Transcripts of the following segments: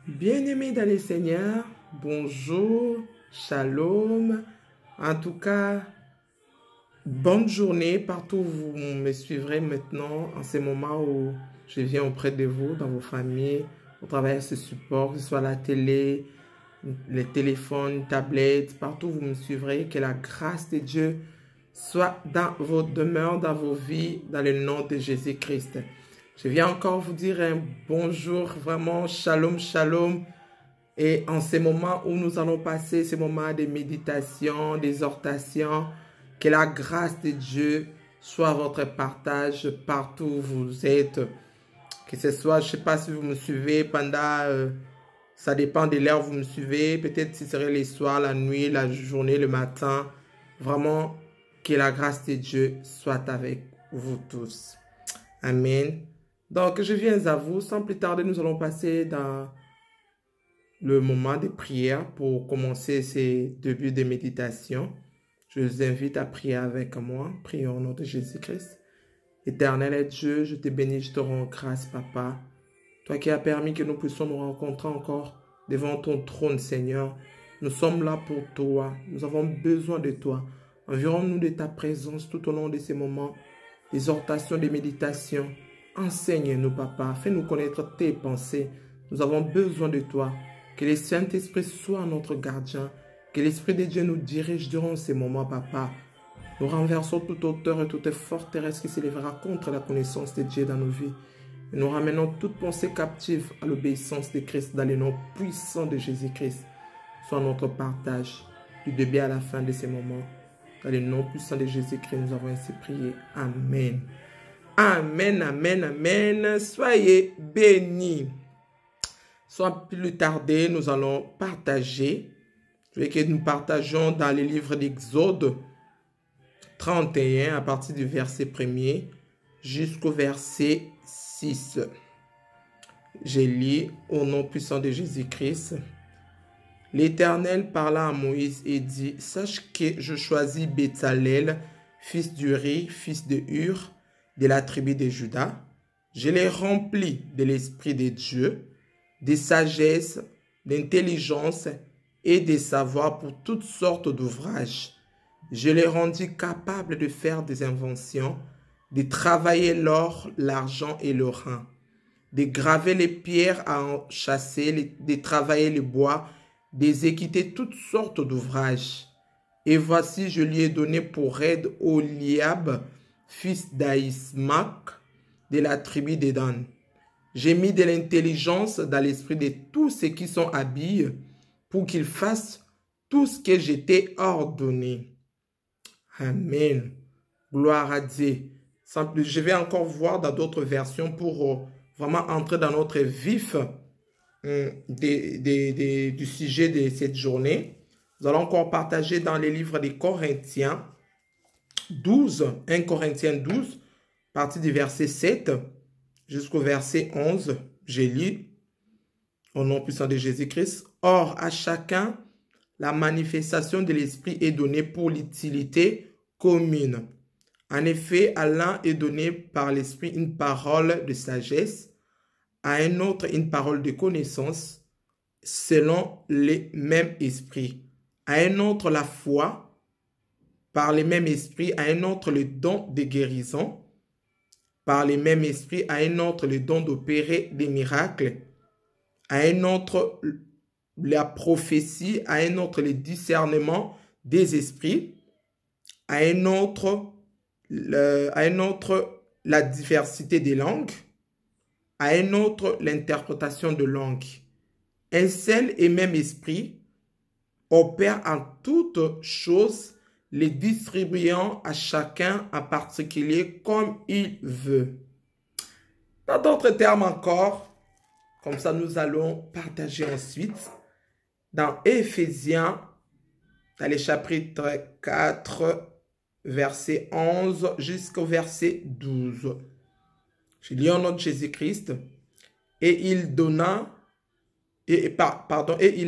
Bien-aimés dans les Seigneurs, bonjour, shalom. En tout cas, bonne journée partout où vous me suivrez maintenant, en ces moments où je viens auprès de vous, dans vos familles, au travers de ce support, que ce soit la télé, les téléphones, tablettes, partout où vous me suivrez, que la grâce de Dieu soit dans vos demeures, dans vos vies, dans le nom de Jésus-Christ. Je viens encore vous dire un bonjour, vraiment, shalom, shalom. Et en ces moments où nous allons passer ces moments de méditation, d'exhortation, que la grâce de Dieu soit votre partage partout où vous êtes. Que ce soit, je ne sais pas si vous me suivez pendant, ça dépend de l'heure où vous me suivez. Peut-être si ce serait les soirs, la nuit, la journée, le matin. Vraiment, que la grâce de Dieu soit avec vous tous. Amen. Donc, je viens à vous. Sans plus tarder, nous allons passer dans le moment de prière pour commencer ces débuts de méditation. Je vous invite à prier avec moi. Prions au nom de Jésus-Christ. Éternel Dieu, je te bénis, je te rends grâce, Papa. Toi qui as permis que nous puissions nous rencontrer encore devant ton trône, Seigneur. Nous sommes là pour toi. Nous avons besoin de toi. Environne-nous de ta présence tout au long de ces moments d'exhortation, de méditation. Enseigne-nous, Papa. Fais-nous connaître tes pensées. Nous avons besoin de toi. Que le Saint-Esprit soit notre gardien. Que l'Esprit de Dieu nous dirige durant ces moments, Papa. Nous renversons toute hauteur et toute forteresse qui s'élèvera contre la connaissance de Dieu dans nos vies. Et nous ramenons toute pensée captive à l'obéissance de Christ dans le nom puissant de Jésus-Christ. Soit notre partage du début à la fin de ces moments. Dans le nom puissant de Jésus-Christ, nous avons ainsi prié. Amen. Amen, amen, amen. Soyez bénis. Sans plus tarder, nous allons partager. Je veux que nous partageons dans les livres d'Exode 31 à partir du verset 1er jusqu'au verset 6. Je lis au nom puissant de Jésus-Christ. L'Éternel parla à Moïse et dit, « Sache que je choisis Bétzalel, fils d'Uri, fils de Hur, de la tribu de Juda. Je l'ai rempli de l'Esprit de Dieu, de sagesse, d'intelligence et de savoir pour toutes sortes d'ouvrages. Je l'ai rendu capable de faire des inventions, de travailler l'or, l'argent et le rein, de graver les pierres à enchâsser, de travailler le bois, d'exécuter toutes sortes d'ouvrages. Et voici, je lui ai donné pour aide Oliab, fils d'Aïsmac, de la tribu d'Édan. J'ai mis de l'intelligence dans l'esprit de tous ceux qui sont habiles pour qu'ils fassent tout ce que je t'ai ordonné. » Amen. Gloire à Dieu. Je vais encore voir dans d'autres versions pour vraiment entrer dans notre vif du sujet de cette journée. Nous allons encore partager dans les livres des Corinthiens 12, 1 Corinthiens 12, partie du verset 7 jusqu'au verset 11. Je lis au nom puissant de Jésus-Christ. Or, à chacun, la manifestation de l'Esprit est donnée pour l'utilité commune. En effet, à l'un est donné par l'Esprit une parole de sagesse, à un autre une parole de connaissance, selon les mêmes esprits. À un autre la foi, par les mêmes esprits, à un autre le don de guérison, par les mêmes esprits, à un autre le don d'opérer des miracles, à un autre la prophétie, à un autre le discernement des esprits, à un autre la diversité des langues, à un autre l'interprétation de langues. Un seul et même esprit opère en toutes choses, les distribuant à chacun en particulier comme il veut. Dans d'autres termes encore, comme ça nous allons partager ensuite, dans Éphésiens, dans les chapitres 4, verset 11 jusqu'au verset 12. Je lis au nom de Jésus-Christ. Et il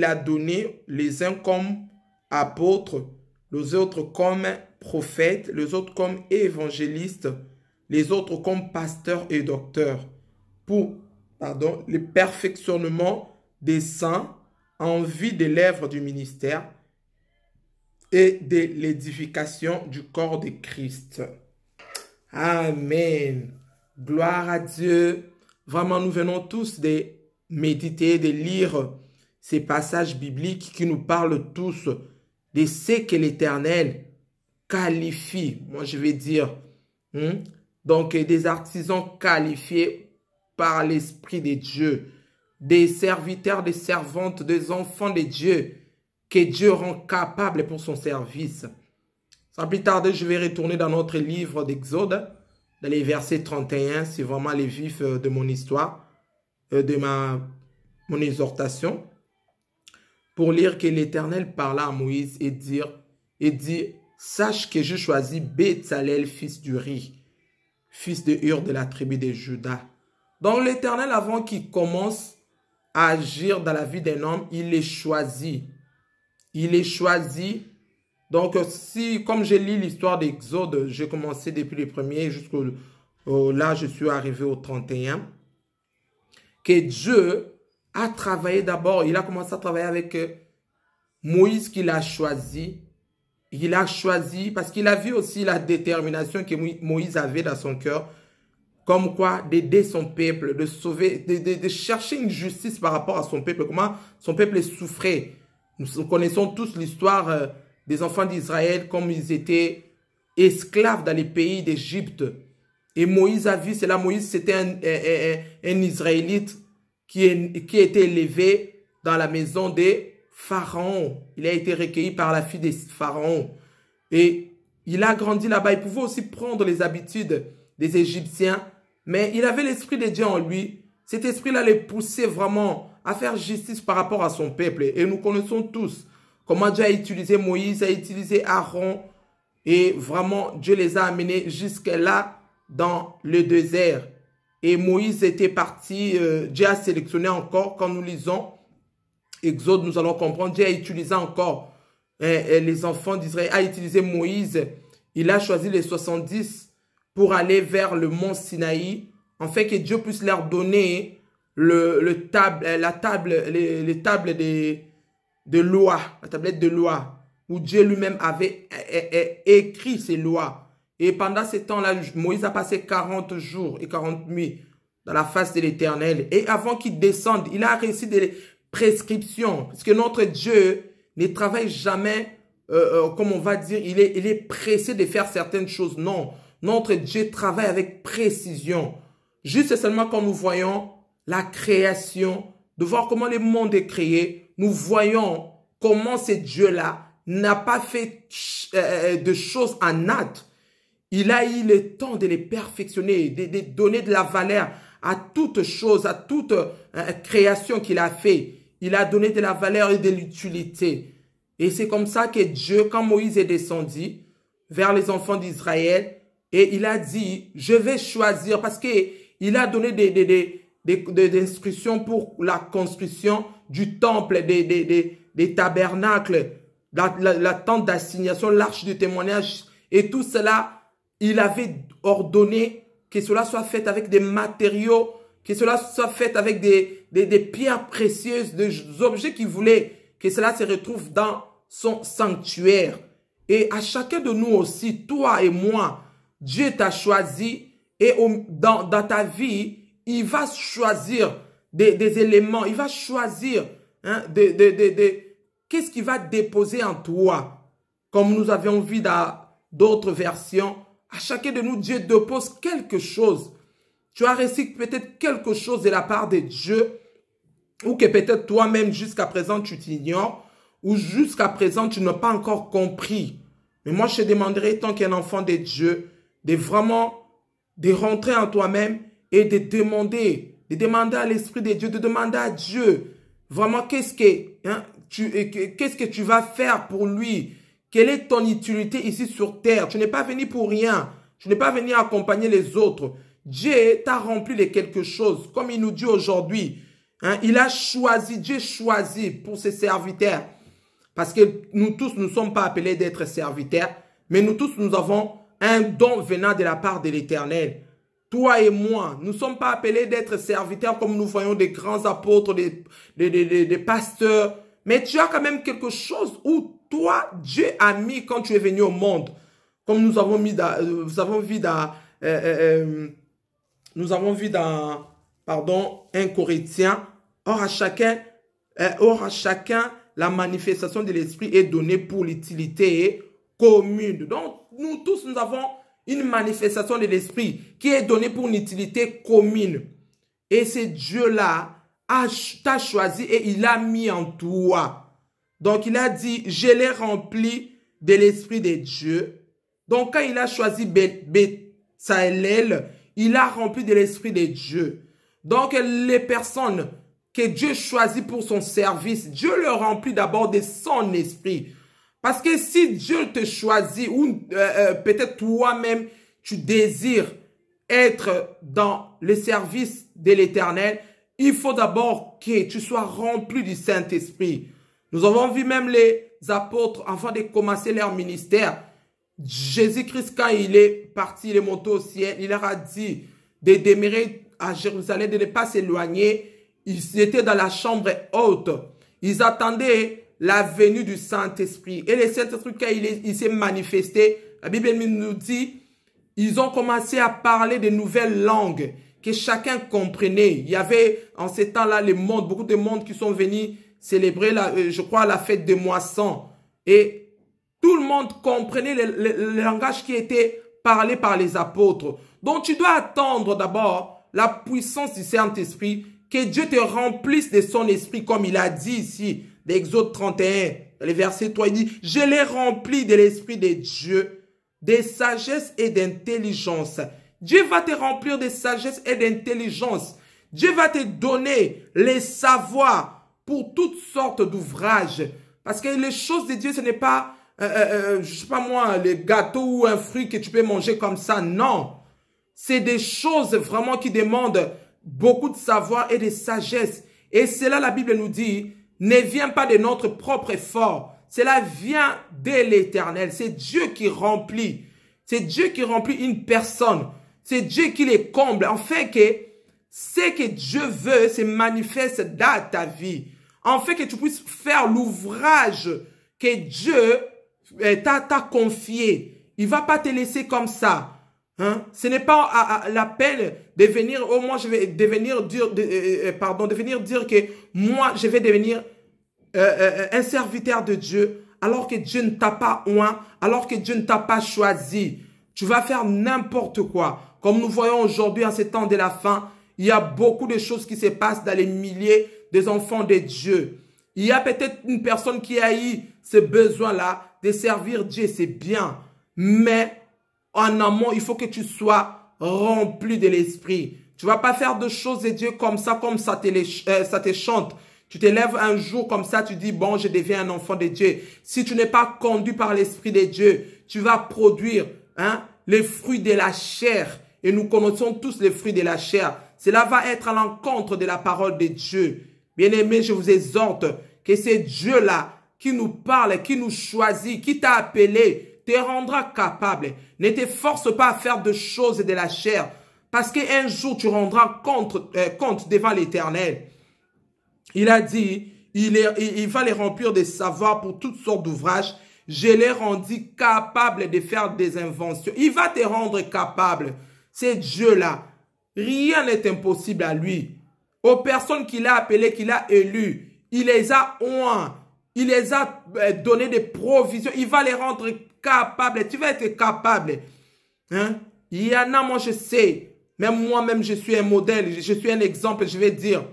a donné les uns comme apôtres, les autres comme prophètes, les autres comme évangélistes, les autres comme pasteurs et docteurs, pour le perfectionnement des saints en vue de l'œuvre du ministère et de l'édification du corps de Christ. Amen. Gloire à Dieu. Vraiment, nous venons tous de méditer, de lire ces passages bibliques qui nous parlent tous de ce que l'Éternel qualifie. Moi, je vais dire, donc des artisans qualifiés par l'Esprit de Dieu, des serviteurs, des servantes, des enfants de Dieu, que Dieu rend capables pour son service. Sans plus tarder, je vais retourner dans notre livre d'Exode, dans les versets 31, c'est vraiment les vifs de mon histoire, de mon exhortation, pour lire que l'Éternel parla à Moïse et dit, sache que je choisis Bétzalel, fils d'Uri, fils de Hur de la tribu de Juda. Donc l'Éternel, avant qu'il commence à agir dans la vie d'un homme, il les choisit. Il est choisi. Donc, si, comme j'ai lu l'histoire d'Exode, j'ai commencé depuis le premier jusqu'au là, je suis arrivé au 31, que Dieu a travaillé d'abord, il a commencé à travailler avec Moïse qu'il a choisi. Il a choisi, parce qu'il a vu aussi la détermination que Moïse avait dans son cœur, comme quoi d'aider son peuple, de sauver, de chercher une justice par rapport à son peuple, comment son peuple souffrait. Nous connaissons tous l'histoire des enfants d'Israël, comme ils étaient esclaves dans les pays d'Égypte. Et Moïse a vu cela. Moïse, c'était un Israélite qui était élevé dans la maison des Pharaons. Il a été recueilli par la fille des Pharaons. Et il a grandi là-bas. Il pouvait aussi prendre les habitudes des Égyptiens. Mais il avait l'esprit de Dieu en lui. Cet esprit-là le poussait vraiment à faire justice par rapport à son peuple. Et nous connaissons tous comment Dieu a utilisé Moïse, a utilisé Aaron. Et vraiment, Dieu les a amenés jusque-là dans le désert. Et Moïse était parti, Dieu a sélectionné encore, quand nous lisons Exode, nous allons comprendre, Dieu a utilisé encore les enfants d'Israël, a utilisé Moïse. Il a choisi les 70 pour aller vers le mont Sinaï, en fait que Dieu puisse leur donner les tables de loi, la tablette de loi, où Dieu lui-même avait écrit ces lois. Et pendant ce temps-là, Moïse a passé 40 jours et 40 nuits dans la face de l'Éternel. Et avant qu'il descende, il a reçu des prescriptions. Parce que notre Dieu ne travaille jamais, comme on va dire, il est pressé de faire certaines choses. Non, notre Dieu travaille avec précision. Juste seulement quand nous voyons la création, de voir comment le monde est créé, nous voyons comment ce Dieu-là n'a pas fait de choses en hâte. Il a eu le temps de les perfectionner, de donner de la valeur à toute chose, à toute création qu'il a fait. Il a donné de la valeur et de l'utilité. Et c'est comme ça que Dieu, quand Moïse est descendu vers les enfants d'Israël, et il a dit, je vais choisir, parce qu'il a donné des instructions pour la construction du temple, des tabernacles, la tente d'assignation, l'arche du témoignage, et tout cela, il avait ordonné que cela soit fait avec des matériaux, que cela soit fait avec des pierres précieuses, des objets qu'il voulait que cela se retrouve dans son sanctuaire. Et à chacun de nous aussi, toi et moi, Dieu t'a choisi et dans ta vie, il va choisir des éléments, il va choisir qu'est-ce qu'il va déposer en toi. Comme nous avions vu dans d'autres versions, à chacun de nous, Dieu dépose quelque chose. Tu as reçu peut-être quelque chose de la part de Dieu, ou que peut-être toi-même jusqu'à présent tu t'ignores, ou jusqu'à présent tu n'as pas encore compris. Mais moi je te demanderai, tant qu'un enfant de Dieu, de vraiment de rentrer en toi-même et de demander à l'Esprit de Dieu, de demander à Dieu, vraiment qu'est-ce que tu vas faire pour lui. Quelle est ton utilité ici sur terre? Tu n'es pas venu pour rien. Tu n'es pas venu accompagner les autres. Dieu t'a rempli de quelque chose. Comme il nous dit aujourd'hui, il a choisi, Dieu choisit pour ses serviteurs. Parce que nous tous ne sommes pas appelés d'être serviteurs. Mais nous tous, nous avons un don venant de la part de l'Éternel. toi et moi, nous ne sommes pas appelés d'être serviteurs comme nous voyons des grands apôtres, des pasteurs. Mais tu as quand même quelque chose où toi, Dieu a mis quand tu es venu au monde. Comme nous avons vu dans, pardon, 1 Corinthiens. Or à chacun, la manifestation de l'esprit est donnée pour l'utilité commune. Donc, nous tous, nous avons une manifestation de l'esprit qui est donnée pour une utilité commune. Et c'est Dieu-là t'a choisi et il a mis en toi. Donc, il a dit, je l'ai rempli de l'esprit de Dieu. Donc, quand il a choisi Betsalel, il a rempli de l'esprit de Dieu. Donc, les personnes que Dieu choisit pour son service, Dieu le remplit d'abord de son esprit. Parce que si Dieu te choisit, ou peut-être toi-même, tu désires être dans le service de l'Éternel, il faut d'abord que tu sois rempli du Saint-Esprit. Nous avons vu même les apôtres, avant de commencer leur ministère, Jésus-Christ, quand il est parti, il est monté au ciel, il leur a dit de demeurer à Jérusalem, de ne pas s'éloigner. Ils étaient dans la chambre haute. Ils attendaient la venue du Saint-Esprit. Et le Saint-Esprit, quand il s'est manifesté, la Bible nous dit, ils ont commencé à parler de nouvelles langues que chacun comprenait. Il y avait en ces temps-là beaucoup de monde qui sont venus célébrer, je crois, la fête des moissons. Et tout le monde comprenait le langage qui était parlé par les apôtres. Donc, tu dois attendre d'abord la puissance du Saint-Esprit, que Dieu te remplisse de son esprit, comme il a dit ici, d'Exode 31, le verset 3, il dit, « Je l'ai rempli de l'esprit de Dieu, de sagesse et d'intelligence. » Dieu va te remplir de sagesse et d'intelligence. Dieu va te donner les savoirs pour toutes sortes d'ouvrages. Parce que les choses de Dieu, ce n'est pas, je sais pas moi, les gâteaux ou un fruit que tu peux manger comme ça. Non. C'est des choses vraiment qui demandent beaucoup de savoir et de sagesse. Et cela, la Bible nous dit, ne vient pas de notre propre effort. Cela vient de l'Éternel. C'est Dieu qui remplit. C'est Dieu qui remplit une personne. C'est Dieu qui les comble. En fait, que ce que Dieu veut se manifeste dans ta vie. En fait, que tu puisses faire l'ouvrage que Dieu t'a confié. Il ne va pas te laisser comme ça. Hein? Ce n'est pas la peine de venir, au moins je vais devenir dire, de venir dire que moi je vais devenir un serviteur de Dieu, alors que Dieu ne t'a pas oint, alors que Dieu ne t'a pas choisi. Tu vas faire n'importe quoi. Comme nous voyons aujourd'hui en ces temps de la fin, il y a beaucoup de choses qui se passent dans les milliers des enfants de Dieu. Il y a peut-être une personne qui a eu ce besoin-là de servir Dieu, c'est bien, mais en amont, il faut que tu sois rempli de l'esprit. Tu ne vas pas faire de choses de Dieu comme ça te chante. Tu te lèves un jour comme ça, tu dis, bon, je deviens un enfant de Dieu. Si tu n'es pas conduit par l'esprit de Dieu, tu vas produire les fruits de la chair. Et nous connaissons tous les fruits de la chair. Cela va être à l'encontre de la parole de Dieu. Bien-aimés, je vous exhorte que c'est Dieu-là qui nous parle, qui nous choisit, qui t'a appelé, te rendra capable. Ne te force pas à faire de choses de la chair, parce qu'un jour tu rendras compte devant l'Éternel. Il a dit, il va les remplir de savoir pour toutes sortes d'ouvrages. Je l'ai rendu capable de faire des inventions. Il va te rendre capable. C'est Dieu-là. Rien n'est impossible à lui. Aux personnes qu'il a appelées, qu'il a élues, il les a oints. Il les a donné des provisions. Il va les rendre capables. Tu vas être capable. Hein? Il y en a, moi je sais. Même moi-même, je suis un modèle. Je suis un exemple, je vais dire.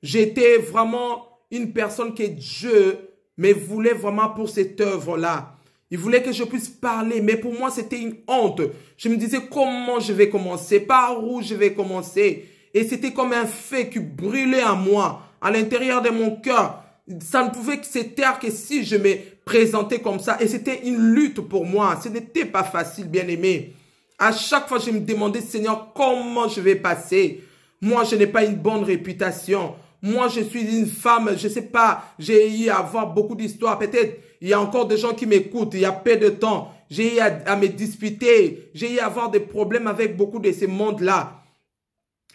J'étais vraiment une personne que Dieu me voulait vraiment pour cette œuvre-là. Il voulait que je puisse parler, mais pour moi, c'était une honte. Je me disais, comment je vais commencer? Par où je vais commencer? Et c'était comme un feu qui brûlait en moi, à l'intérieur de mon cœur. Ça ne pouvait que se taire que si je me présentais comme ça. Et c'était une lutte pour moi. Ce n'était pas facile, bien aimé. À chaque fois, je me demandais, Seigneur, comment je vais passer? Moi, je n'ai pas une bonne réputation. Moi, je suis une femme, je ne sais pas, j'ai eu à avoir beaucoup d'histoires. Peut-être, il y a encore des gens qui m'écoutent, il y a peu de temps. j'ai eu à me disputer, j'ai eu à avoir des problèmes avec beaucoup de ces mondes-là.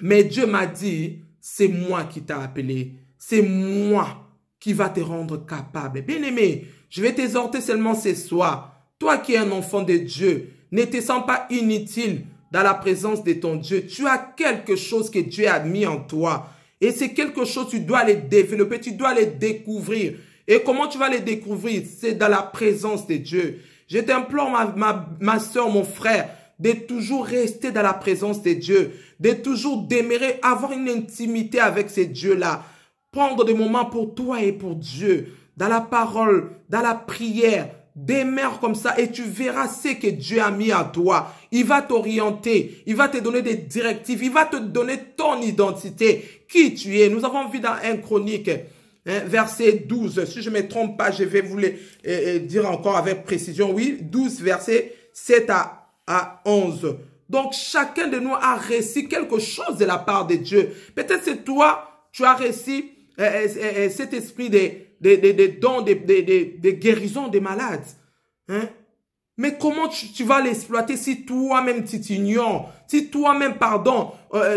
Mais Dieu m'a dit, c'est moi qui t'ai appelé. C'est moi qui va te rendre capable. Bien-aimé, je vais t'exhorter seulement ce soir. Toi qui es un enfant de Dieu, ne te sens pas inutile dans la présence de ton Dieu. Tu as quelque chose que Dieu a mis en toi. Et c'est quelque chose, tu dois le développer, tu dois le découvrir. Et comment tu vas le découvrir? C'est dans la présence de Dieu. Je t'implore, ma soeur, mon frère, de toujours rester dans la présence de Dieu, de toujours demeurer, avoir une intimité avec ces dieux-là. Prendre des moments pour toi et pour Dieu, dans la parole, dans la prière. Demeure comme ça et tu verras ce que Dieu a mis à toi. Il va t'orienter, il va te donner des directives, il va te donner ton identité, qui tu es. Nous avons vu dans 1 Chronique, verset 12. Si je ne me trompe pas, je vais vous le dire encore avec précision. Oui, 12, verset 7 à 11. Donc, chacun de nous a reçu quelque chose de la part de Dieu. Peut-être c'est toi, tu as reçu cet esprit des dons, des guérisons des malades. Hein? Mais comment tu vas l'exploiter si toi-même tu t'ignores? Si toi-même, pardon,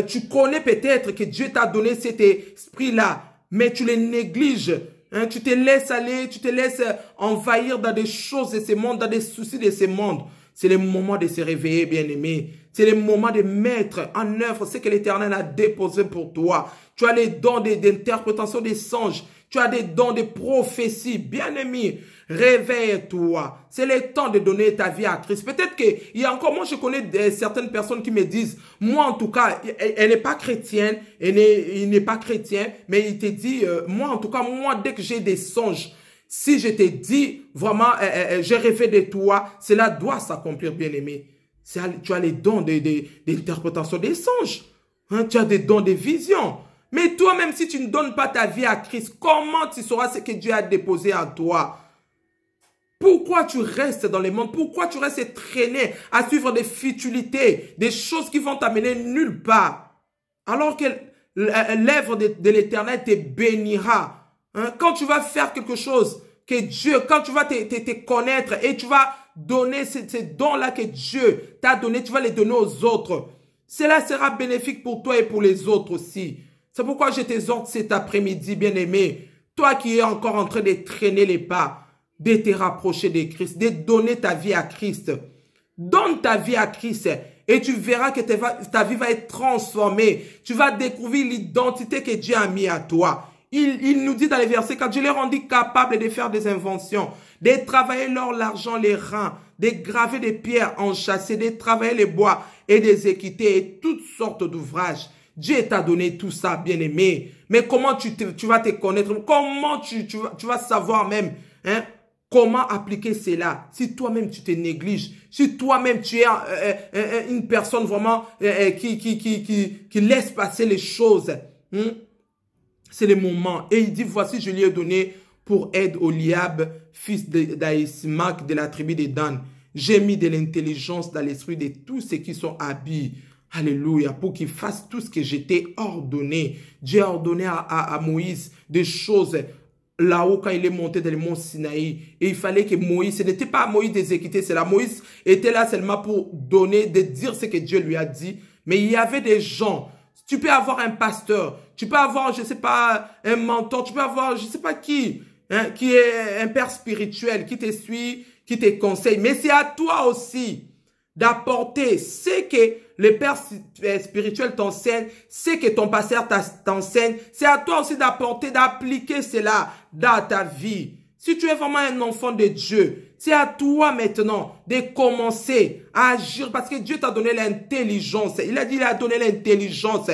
tu connais peut-être que Dieu t'a donné cet esprit-là, mais tu les négliges. Hein? Tu te laisses aller, tu te laisses envahir dans des choses de ce monde, dans des soucis de ce monde. C'est le moment de se réveiller, bien-aimé. C'est le moment de mettre en œuvre ce que l'Éternel a déposé pour toi. Tu as les dons d'interprétation des songes. Tu as des dons de prophétie. Bien-aimé, réveille-toi. C'est le temps de donner ta vie à Christ. Peut-être qu'il y a encore, moi je connais certaines personnes qui me disent, moi en tout cas, elle n'est pas chrétienne, il n'est pas chrétien, mais il te dit, moi en tout cas, moi dès que j'ai des songes, si je te dis vraiment, j'ai rêvé de toi, cela doit s'accomplir, bien-aimé. Tu as les dons d'interprétation des songes. Hein? Tu as des dons de vision. Mais toi-même, si tu ne donnes pas ta vie à Christ, comment tu sauras ce que Dieu a déposé en toi? Pourquoi tu restes dans les mondes? Pourquoi tu restes traîné à suivre des futilités, des choses qui vont t'amener nulle part? Alors que l'œuvre de l'Éternel te bénira. Hein? Quand tu vas faire quelque chose que Dieu, quand tu vas te connaître et tu vas donner ces dons-là que Dieu t'a donné, tu vas les donner aux autres. Cela sera bénéfique pour toi et pour les autres aussi. C'est pourquoi je t'exhorte cet après-midi, bien-aimé, toi qui es encore en train de traîner les pas, de te rapprocher de Christ, de donner ta vie à Christ. Donne ta vie à Christ et tu verras que ta vie va être transformée. Tu vas découvrir l'identité que Dieu a mis à toi. Il nous dit dans les versets, quand je l'ai rendu capable de faire des inventions, de travailler l'or, l'argent, les reins, de graver des pierres enchâssées, de travailler les bois et des équités et toutes sortes d'ouvrages. Dieu t'a donné tout ça, bien-aimé. Mais comment tu vas te connaître? Comment tu vas savoir même hein, comment appliquer cela? Si toi-même tu te négliges, si toi-même tu es une personne vraiment qui laisse passer les choses, c'est le moment. Et il dit, voici, je lui ai donné pour aide Oliab, fils d'Aïsmac de la tribu de Dan. J'ai mis de l'intelligence dans l'esprit de tous ceux qui sont habiles. Alléluia, pour qu'il fasse tout ce que je t'ai ordonné. Dieu a ordonné à Moïse des choses là-haut quand il est monté dans le mont Sinaï. Et il fallait que Moïse, ce n'était pas Moïse d'exécuter cela. Moïse était là seulement pour donner, de dire ce que Dieu lui a dit. Mais il y avait des gens. Tu peux avoir un pasteur, tu peux avoir, je ne sais pas, un mentor, tu peux avoir, je ne sais pas qui est un père spirituel, qui te suit, qui te conseille. Mais c'est à toi aussi d'apporter ce que le père spirituel t'enseigne, ce que ton pasteur t'enseigne. C'est à toi aussi d'apporter, d'appliquer cela dans ta vie. Si tu es vraiment un enfant de Dieu, c'est à toi maintenant de commencer à agir parce que Dieu t'a donné l'intelligence. Il a dit qu'il a donné l'intelligence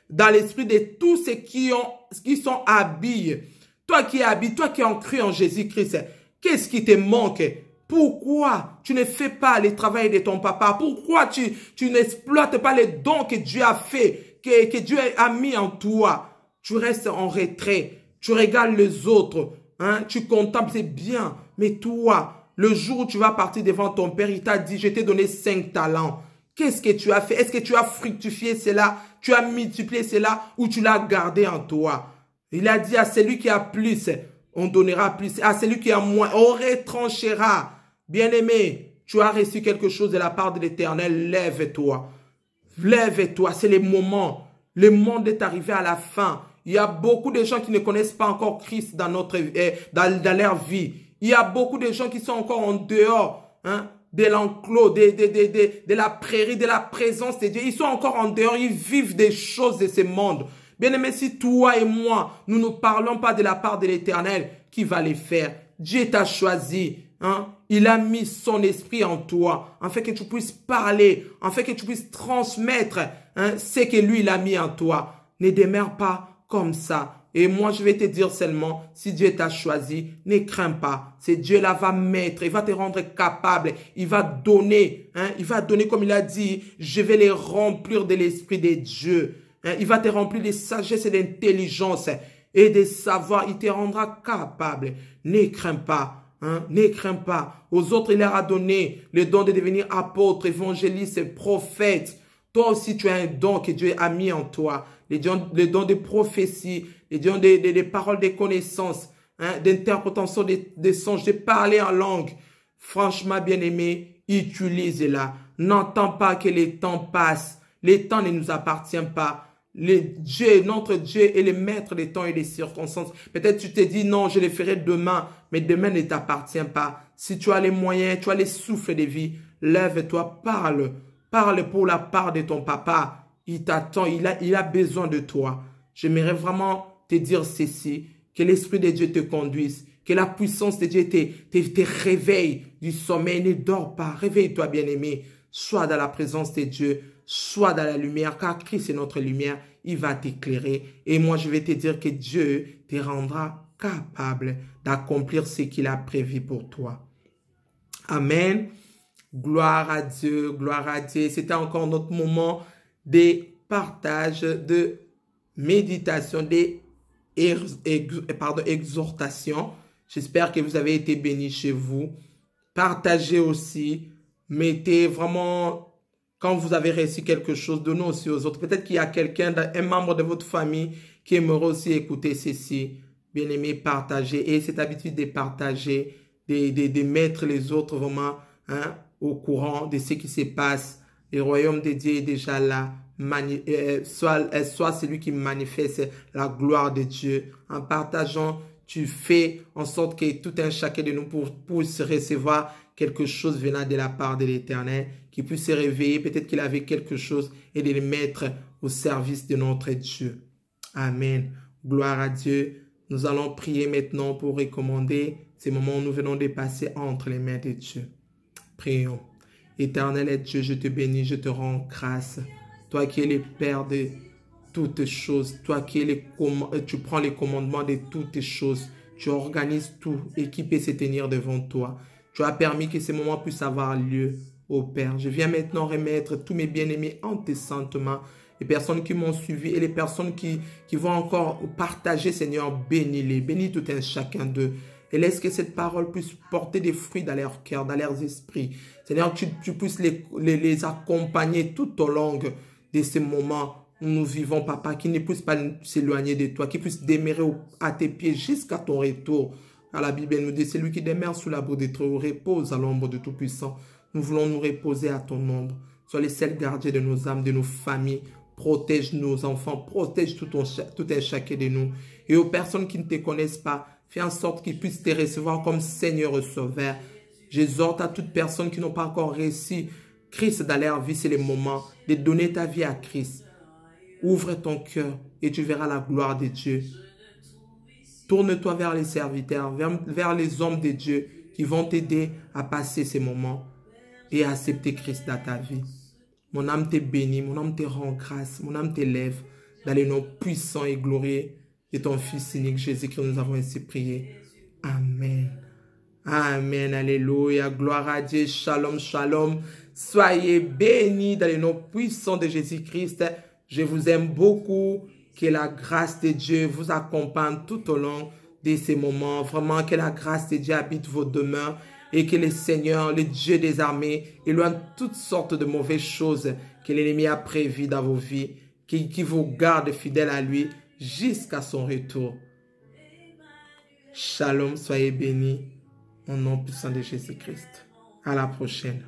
dans l'esprit de tous ceux qui sont habiles. Toi qui es habillé, toi qui as cru en Jésus-Christ, qu'est-ce qui te manque? Pourquoi tu ne fais pas le travail de ton papa? Pourquoi tu n'exploites pas les dons que Dieu a fait, que Dieu a mis en toi? Tu restes en retrait, tu regardes les autres, hein? Tu contemples, c'est bien, mais toi, le jour où tu vas partir devant ton père, il t'a dit, je t'ai donné 5 talents. Qu'est-ce que tu as fait? Est-ce que tu as fructifié cela? Tu as multiplié cela ou tu l'as gardé en toi? Il a dit à celui qui a plus, on donnera plus. À celui qui a moins, on retranchera. Bien-aimé, Tu as reçu quelque chose de la part de l'Éternel. Lève-toi. Lève-toi. C'est le moment. Le monde est arrivé à la fin. Il y a beaucoup de gens qui ne connaissent pas encore Christ dans dans leur vie. Il y a beaucoup de gens qui sont encore en dehors, hein, de l'enclos, de la prairie, de la présence de Dieu. Ils sont encore en dehors. Ils vivent des choses de ce monde. Bien-aimé, si toi et moi, nous ne parlons pas de la part de l'Éternel, qui va les faire? Dieu t'a choisi. Hein? Il a mis son esprit en toi, afin que tu puisses parler, afin que tu puisses transmettre, hein, ce que lui, il a mis en toi. Ne demeure pas comme ça. Et moi, je vais te dire seulement, si Dieu t'a choisi, ne crains pas. C'est Dieu là va mettre, il va te rendre capable, il va donner, hein, il va donner comme il a dit, je vais les remplir de l'esprit de Dieu. Hein, il va te remplir de sagesse et d'intelligence et de savoir, il te rendra capable. Ne crains pas. Hein, ne crains pas. Aux autres, il leur a donné le don de devenir apôtre, évangéliste, prophète. Toi aussi, tu as un don que Dieu a mis en toi. Les dons de prophétie, les dons des paroles de connaissance, hein, d'interprétation des songes, de parler en langue. Franchement, bien-aimé, utilise-la. N'entends pas que les temps passent. Les temps ne nous appartiennent pas. Notre Dieu est le maître des temps et des circonstances. Peut-être tu te dis non, je le ferai demain, mais demain ne t'appartient pas. Si tu as les moyens, tu as les souffles de vie, lève-toi, parle. Parle pour la part de ton papa. Il t'attend, il a besoin de toi. J'aimerais vraiment te dire ceci, que l'Esprit de Dieu te conduise, que la puissance de Dieu te réveille du sommeil. Ne dors pas, réveille-toi bien-aimé. Sois dans la présence de Dieu. Sois dans la lumière, car Christ est notre lumière, il va t'éclairer. Et moi, je vais te dire que Dieu te rendra capable d'accomplir ce qu'il a prévu pour toi. Amen. Gloire à Dieu, gloire à Dieu. C'était encore notre moment de partage, de méditation, exhortation. J'espère que vous avez été bénis chez vous. Partagez aussi. Mettez vraiment... Quand vous avez reçu quelque chose, donnez aussi aux autres. Peut-être qu'il y a quelqu'un, un membre de votre famille qui aimerait aussi écouter ceci. Bien-aimé, partagez. Et cette habitude de partager, de mettre les autres vraiment, hein, au courant de ce qui se passe. Le royaume de Dieu est déjà là. Soit celui qui manifeste la gloire de Dieu. En partageant, tu fais en sorte que tout un chacun de nous puisse recevoir quelque chose venant de la part de l'Éternel, qui puisse se réveiller, peut-être qu'il avait quelque chose, et de le mettre au service de notre Dieu. Amen. Gloire à Dieu. Nous allons prier maintenant pour recommander ces moments où nous venons de passer entre les mains de Dieu. Prions. Éternel Dieu, je te bénis, je te rends grâce. Toi qui es le Père de toutes choses, toi qui es tu prends les commandements de toutes choses, tu organises tout et qui peut se tenir devant toi. Tu as permis que ces moments puissent avoir lieu, ô Père. Je viens maintenant remettre tous mes bien-aimés en tes saintes mains. Les personnes qui m'ont suivi et les personnes qui vont encore partager, Seigneur, bénis-les. Bénis tout un chacun d'eux. Et laisse que cette parole puisse porter des fruits dans leur cœur, dans leurs esprits. Seigneur, tu puisses les accompagner tout au long de ces moments où nous vivons, Papa, qui ne puissent pas s'éloigner de toi, qui puissent demeurer à tes pieds jusqu'à ton retour. Car la Bible nous dit, c'est lui qui demeure sous l'abri de Dieu repose à l'ombre de Tout-Puissant. Nous voulons nous reposer à ton ombre. Sois le seul gardien de nos âmes, de nos familles. Protège nos enfants, protège tout un chacun de nous. Et aux personnes qui ne te connaissent pas, fais en sorte qu'ils puissent te recevoir comme Seigneur et Sauveur. J'exhorte à toute personne qui n'ont pas encore reçu Christ dans leur vie, c'est le moment de donner ta vie à Christ. Ouvre ton cœur et tu verras la gloire de Dieu. Tourne-toi vers les serviteurs, vers les hommes de Dieu qui vont t'aider à passer ces moments et à accepter Christ dans ta vie. Mon âme te bénit, mon âme te rend grâce, mon âme t'élève dans les noms puissants et glorieux de ton Fils unique Jésus-Christ. Nous avons ainsi prié. Amen. Amen. Alléluia. Gloire à Dieu. Shalom, shalom. Soyez bénis dans les noms puissants de Jésus-Christ. Je vous aime beaucoup. Que la grâce de Dieu vous accompagne tout au long de ces moments. Vraiment, que la grâce de Dieu habite vos demeures et que le Seigneur, le Dieu des armées, éloigne toutes sortes de mauvaises choses que l'ennemi a prévues dans vos vies, qui vous garde fidèles à lui jusqu'à son retour. Shalom, soyez bénis au nom puissant de Jésus-Christ. À la prochaine.